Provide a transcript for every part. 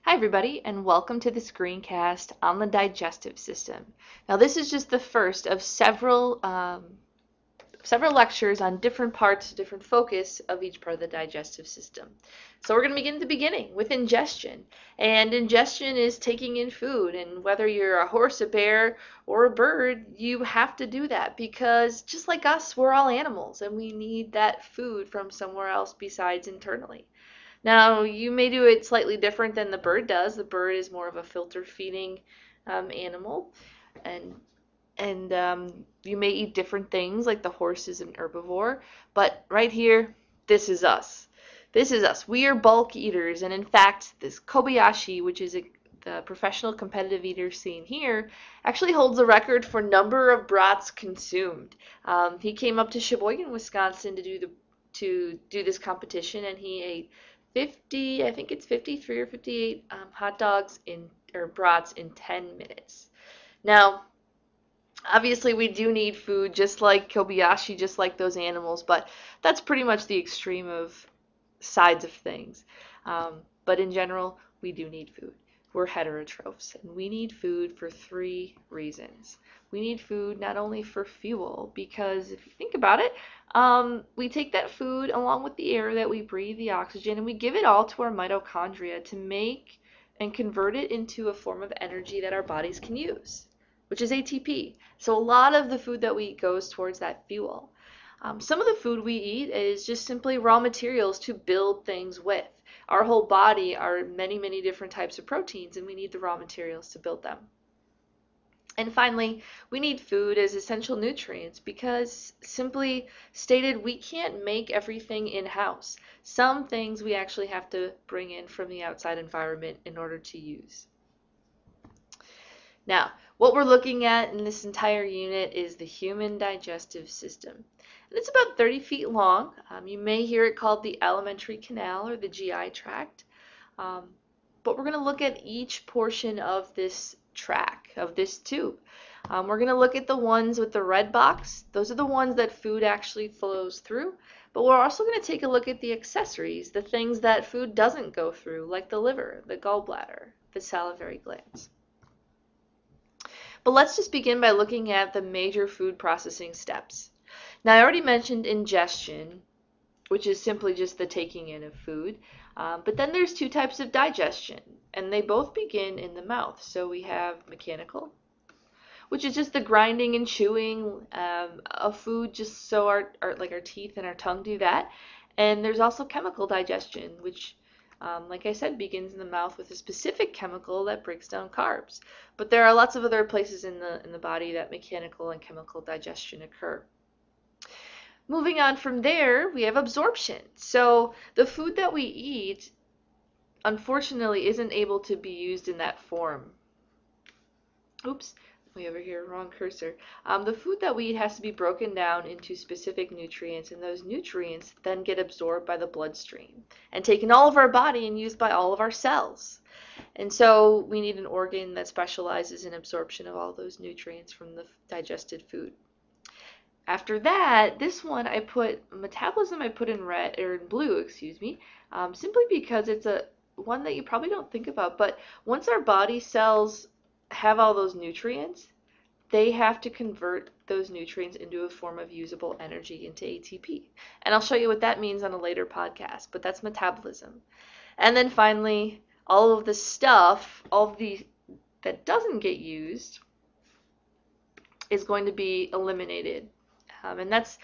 Hi everybody, and welcome to the screencast on the digestive system. Now this is just the first of several lectures on different parts, different focus of each part of the digestive system. So we're going to begin at the beginning with ingestion. And ingestion is taking in food, and whether you're a horse, a bear, or a bird, you have to do that because just like us, we're all animals and we need that food from somewhere else besides internally. Now, you may do it slightly different than the bird does. The bird is more of a filter feeding animal, and you may eat different things, like the horse is an herbivore. But right here, this is us. This is us. We are bulk eaters, and in fact, this Kobayashi, which is the professional competitive eater seen here, actually holds the record for number of brats consumed. He came up to Sheboygan, Wisconsin, to do this competition, and he ate 50, I think it's 53 or 58 hot dogs or brats in 10 minutes. Now, obviously we do need food just like Kobayashi, just like those animals, but that's pretty much the extreme of sides of things. But in general, we do need food. We're heterotrophs, and we need food for three reasons. We need food not only for fuel, because if you think about it, we take that food along with the air that we breathe, the oxygen, and we give it all to our mitochondria to make and convert it into a form of energy that our bodies can use, which is ATP. So a lot of the food that we eat goes towards that fuel. Some of the food we eat is just simply raw materials to build things with. Our whole body are many, many different types of proteins, and we need the raw materials to build them. And finally, we need food as essential nutrients because, simply stated, we can't make everything in-house. Some things we actually have to bring in from the outside environment in order to use. Now, what we're looking at in this entire unit is the human digestive system. And it's about 30 feet long. You may hear it called the Alimentary Canal or the GI tract. But we're going to look at each portion of this tract, of this tube. We're going to look at the ones with the red box. Those are the ones that food actually flows through. But we're also going to take a look at the accessories, the things that food doesn't go through, like the liver, the gallbladder, the salivary glands. But let's just begin by looking at the major food processing steps. Now, I already mentioned ingestion, which is simply just the taking in of food. But then there's two types of digestion, and they both begin in the mouth. So we have mechanical, which is just the grinding and chewing of food, just so our teeth and our tongue do that. And there's also chemical digestion, which like I said, begins in the mouth with a specific chemical that breaks down carbs. But there are lots of other places in the body that mechanical and chemical digestion occur. Moving on from there, we have absorption. So the food that we eat, unfortunately, isn't able to be used in that form. Oops, way over here, wrong cursor. The food that we eat has to be broken down into specific nutrients, and those nutrients then get absorbed by the bloodstream and taken all of our body and used by all of our cells. And so we need an organ that specializes in absorption of all those nutrients from the digested food. After that, this one metabolism I put in red, or in blue, excuse me, simply because it's one that you probably don't think about, but once our body cells have all those nutrients, they have to convert those nutrients into a form of usable energy, into ATP. And I'll show you what that means on a later podcast, but that's metabolism. And then finally, all of the stuff, that doesn't get used is going to be eliminated. And that's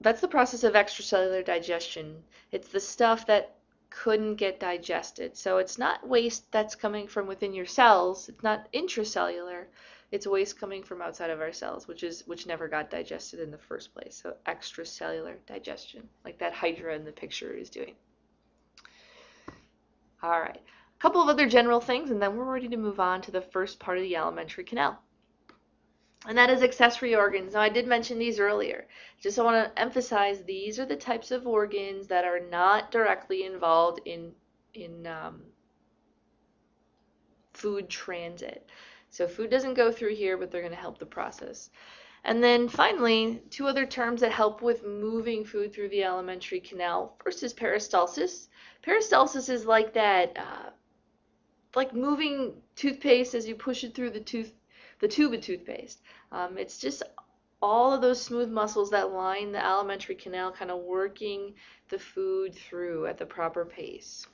the process of extracellular digestion. It's the stuff that couldn't get digested. So it's not waste that's coming from within your cells. It's not intracellular. It's waste coming from outside of our cells, which never got digested in the first place. So extracellular digestion, like that hydra in the picture is doing. All right, a couple of other general things, and then we're ready to move on to the first part of the alimentary canal. And that is accessory organs. Now, I did mention these earlier. Just I want to emphasize these are the types of organs that are not directly involved in food transit. So food doesn't go through here, but they're going to help the process. And then finally, two other terms that help with moving food through the alimentary canal. First is peristalsis. Peristalsis is like that like moving toothpaste as you push it through the tube of toothpaste. It's just all of those smooth muscles that line the alimentary canal kind of working the food through at the proper pace.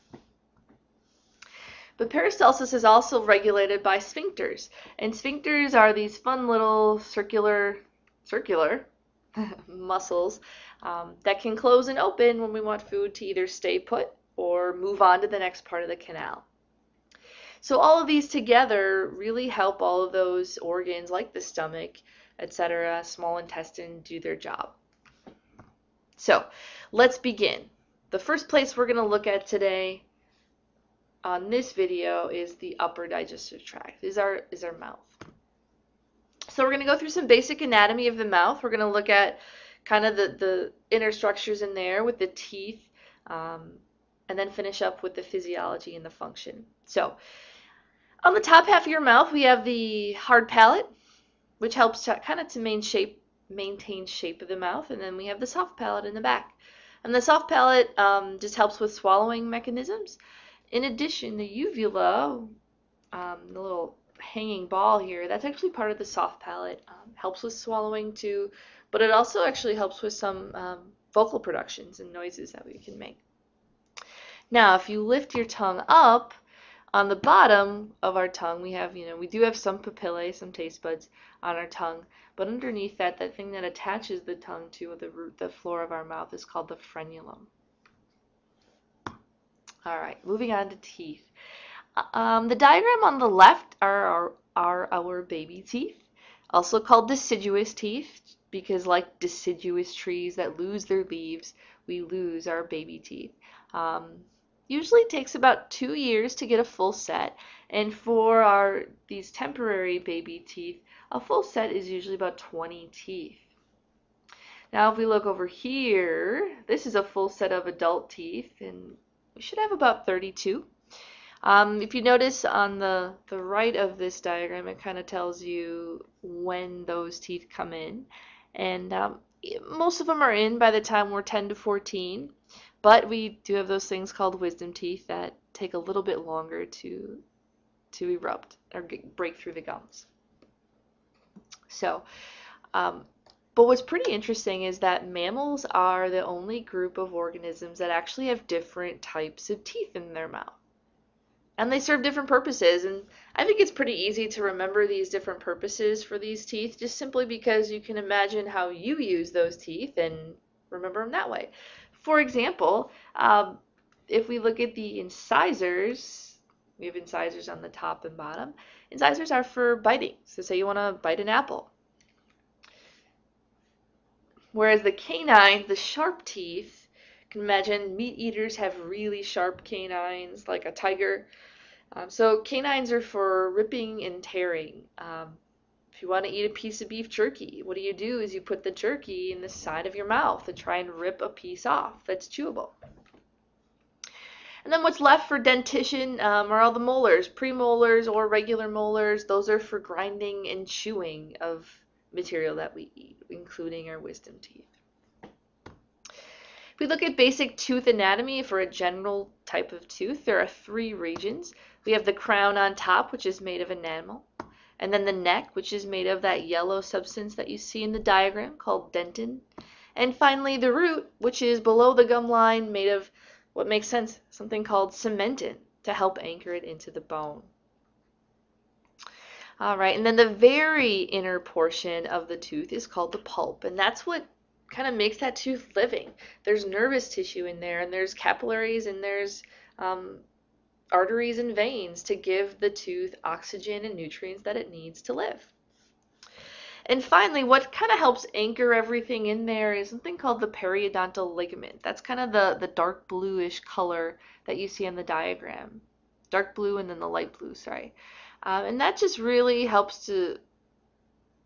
But peristalsis is also regulated by sphincters. And sphincters are these fun little circular muscles that can close and open when we want food to either stay put or move on to the next part of the canal. So all of these together really help all of those organs like the stomach, etc., small intestine, do their job. So let's begin. The first place we're going to look at today on this video is the upper digestive tract, is our mouth. So we're going to go through some basic anatomy of the mouth. We're going to look at kind of the inner structures in there with the teeth, and then finish up with the physiology and the function. So on the top half of your mouth, we have the hard palate, which helps to kind of maintain shape of the mouth, and then we have the soft palate in the back. And the soft palate just helps with swallowing mechanisms. In addition, the uvula, the little hanging ball here, that's actually part of the soft palate. Helps with swallowing too, but it also actually helps with some vocal productions and noises that we can make. Now, if you lift your tongue up, on the bottom of our tongue, we have, we do have some papillae, some taste buds on our tongue, but underneath that thing that attaches the tongue to the floor of our mouth is called the frenulum. All right, moving on to teeth. The diagram on the left are our baby teeth, also called deciduous teeth, because like deciduous trees that lose their leaves, we lose our baby teeth. Usually takes about 2 years to get a full set, and for these temporary baby teeth, a full set is usually about 20 teeth. Now if we look over here, this is a full set of adult teeth, and we should have about 32. If you notice on the right of this diagram, it kind of tells you when those teeth come in, and most of them are in by the time we're 10 to 14. But we do have those things called wisdom teeth that take a little bit longer to erupt or break through the gums. So, but what's pretty interesting is that mammals are the only group of organisms that actually have different types of teeth in their mouth. And they serve different purposes, and I think it's pretty easy to remember these different purposes for these teeth just simply because you can imagine how you use those teeth and remember them that way. For example, if we look at the incisors, we have incisors on the top and bottom. Incisors are for biting, so say you want to bite an apple. Whereas the canines, the sharp teeth, you can imagine meat eaters have really sharp canines, like a tiger. So canines are for ripping and tearing. If you want to eat a piece of beef jerky, what you do is you put the jerky in the side of your mouth and try and rip a piece off that's chewable. And then what's left for dentition are all the molars, premolars or regular molars. Those are for grinding and chewing of material that we eat, including our wisdom teeth. If we look at basic tooth anatomy for a general type of tooth, there are 3 regions. We have the crown on top, which is made of enamel. And then the neck, which is made of that yellow substance that you see in the diagram called dentin. And finally the root, which is below the gum line, made of what makes sense, something called cementin to help anchor it into the bone. All right, and then the very inner portion of the tooth is called the pulp, and that's what kind of makes that tooth living. There's nervous tissue in there, and there's capillaries, and there's arteries and veins to give the tooth oxygen and nutrients that it needs to live. And finally, what kind of helps anchor everything in there is something called the periodontal ligament. That's kind of the dark bluish color that you see on the diagram. Dark blue and then the light blue, sorry. And that just really helps to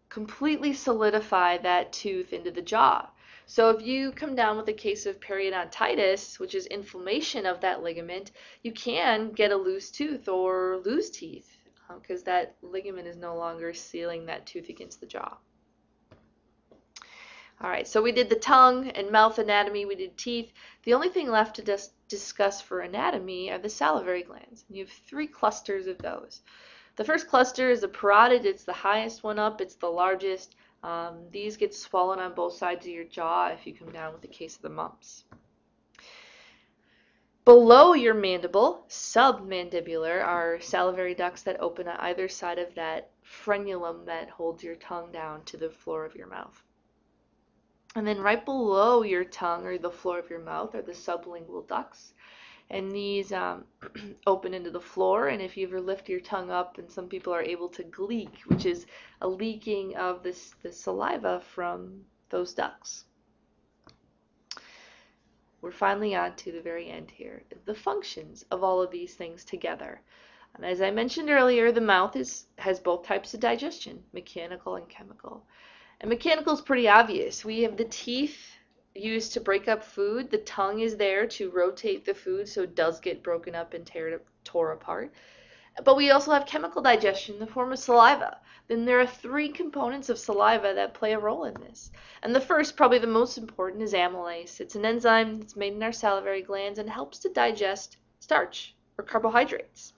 completely solidify that tooth into the jaw. So if you come down with a case of periodontitis, which is inflammation of that ligament, you can get a loose tooth or lose teeth because that ligament is no longer sealing that tooth against the jaw. All right, so we did the tongue and mouth anatomy, we did teeth. The only thing left to just discuss for anatomy are the salivary glands. You have 3 clusters of those. The first cluster is the parotid. It's the highest one up. It's the largest. These get swollen on both sides of your jaw if you come down with a case of the mumps. Below your mandible, submandibular, are salivary ducts that open on either side of that frenulum that holds your tongue down to the floor of your mouth. And then right below your tongue or the floor of your mouth are the sublingual ducts. And these open into the floor, and if you ever lift your tongue up, and some people are able to gleek, which is a leaking of the saliva from those ducts. We're finally on to the very end here, the functions of all of these things together. And as I mentioned earlier, the mouth has both types of digestion, mechanical and chemical. And mechanical is pretty obvious. We have the teeth used to break up food. The tongue is there to rotate the food so it does get broken up and tore apart. But we also have chemical digestion in the form of saliva. Then there are 3 components of saliva that play a role in this. And the first, probably the most important, is amylase. It's an enzyme that's made in our salivary glands and helps to digest starch or carbohydrates.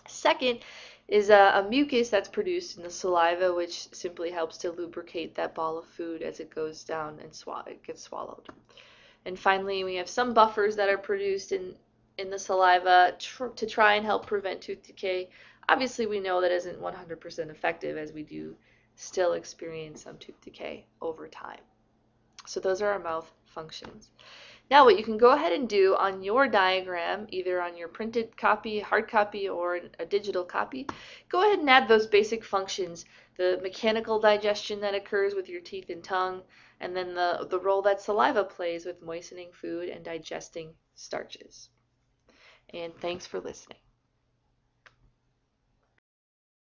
Second is a mucus that's produced in the saliva, which simply helps to lubricate that ball of food as it goes down and it gets swallowed. And finally, we have some buffers that are produced in the saliva to try and help prevent tooth decay. Obviously, we know that isn't 100% effective, as we do still experience some tooth decay over time. So those are our mouth functions. Now what you can go ahead and do on your diagram, either on your printed copy, hard copy, or a digital copy, go ahead and add those basic functions, the mechanical digestion that occurs with your teeth and tongue, and then the role that saliva plays with moistening food and digesting starches. And thanks for listening.